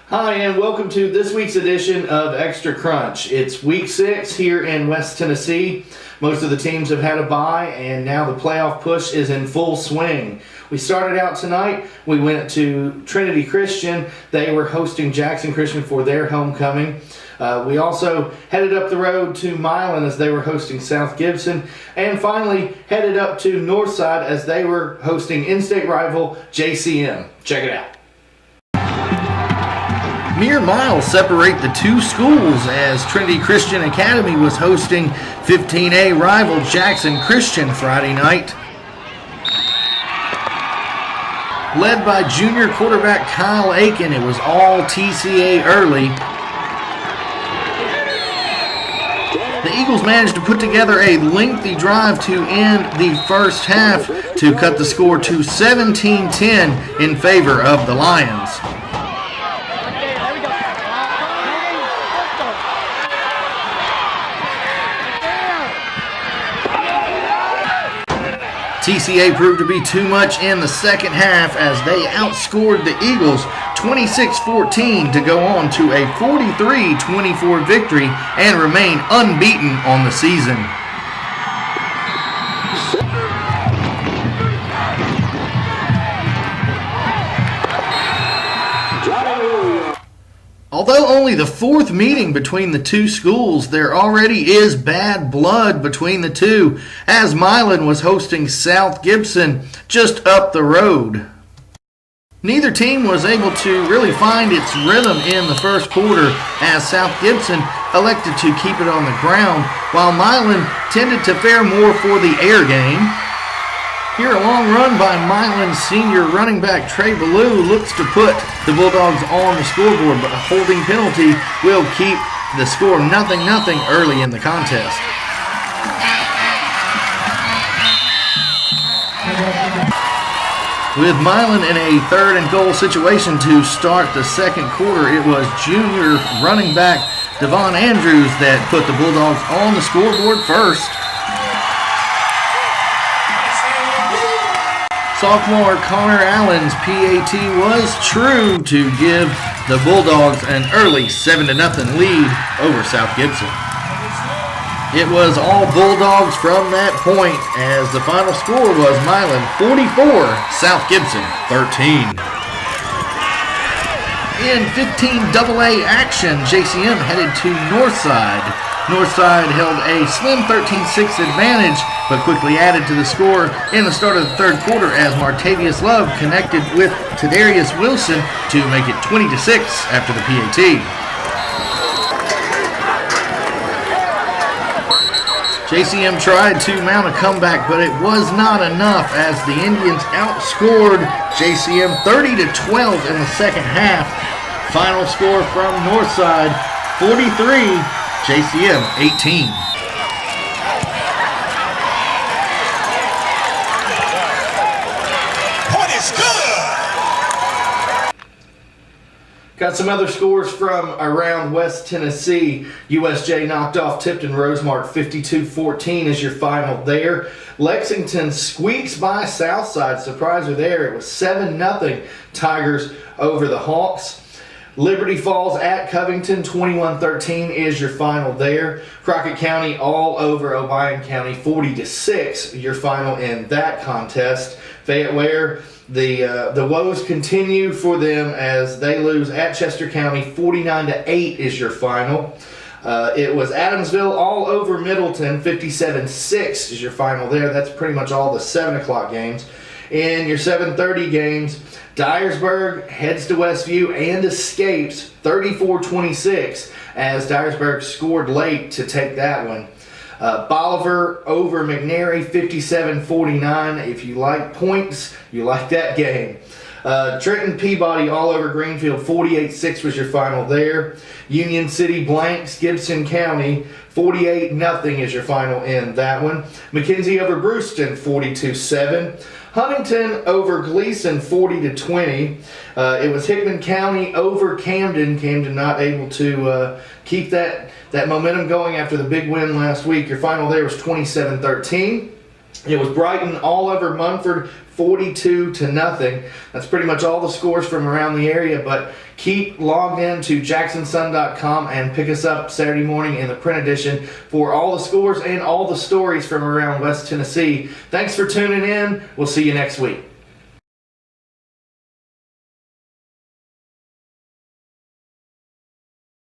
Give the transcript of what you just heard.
Hi, and welcome to this week's edition of Extra Crunch. It's week 6 here in West Tennessee. Most of the teams have had a bye, and now the playoff push is in full swing. We started out tonight. We went to Trinity Christian. They were hosting Jackson Christian for their homecoming. We also headed up the road to Milan as they were hosting South Gibson. And finally headed up to North Side as they were hosting in-state rival JCM. Check it out. Mere miles separate the two schools as Trinity Christian Academy was hosting 15A rival Jackson Christian Friday night. Led by junior quarterback Kyle Aiken, it was all TCA early. The Eagles managed to put together a lengthy drive to end the first half to cut the score to 17-10 in favor of the Lions. TCA proved to be too much in the second half as they outscored the Eagles 26-14 to go on to a 43-24 victory and remain unbeaten on the season. Although only the fourth meeting between the two schools, there already is bad blood between the two, as Milan was hosting South Gibson just up the road. Neither team was able to really find its rhythm in the first quarter, as South Gibson elected to keep it on the ground, while Milan tended to fare more for the air game. Here, a long run by Milan's senior running back Trey Ballou looks to put the Bulldogs on the scoreboard, but a holding penalty will keep the score 0-0 early in the contest. With Milan in a 3rd and goal situation to start the second quarter, it was junior running back Devon Andrews that put the Bulldogs on the scoreboard first. Sophomore Connor Allen's PAT was true to give the Bulldogs an early 7-0 lead over South Gibson. It was all Bulldogs from that point as the final score was Milan 44, South Gibson 13. In 15AA action, JCM headed to Northside. Northside held a slim 13-6 advantage, but quickly added to the score in the start of the third quarter as Martavius Love connected with Tadarius Wilson to make it 20-6 after the PAT. JCM tried to mount a comeback, but it was not enough as the Indians outscored JCM 30-12 in the second half. Final score from Northside, 43, JCM 18. Got some other scores from around West Tennessee. USJ knocked off Tipton Rosemark 52-14 is your final there. Lexington squeaks by Southside. Surpriser there. It was 7-0 Tigers over the Hawks. Liberty Falls at Covington 21-13 is your final there. Crockett County all over Obion County 40-6 your final in that contest. Fayette Ware, the woes continue for them as they lose at Chester County 49-8 is your final. It was Adamsville all over Middleton 57-6 is your final there. That's pretty much all the 7 o'clock games. In your 7:30 games, Dyersburg heads to Westview and escapes 34-26 as Dyersburg scored late to take that one. Bolivar over McNary 57-49. If you like points, you like that game. Trenton Peabody all over Greenfield 48-6 was your final there. Union City blanks Gibson County 48-0 is your final in that one. McKenzie over Brewston 42-7. Huntington over Gleason 40-20. It was Hickman County over Camden. Camden not able to keep that momentum going after the big win last week. Your final there was 27-13. It was Brighton all over Munford, 42-0. That's pretty much all the scores from around the area, but keep logged in to jacksonsun.com and pick us up Saturday morning in the print edition for all the scores and all the stories from around West Tennessee. Thanks for tuning in. We'll see you next week.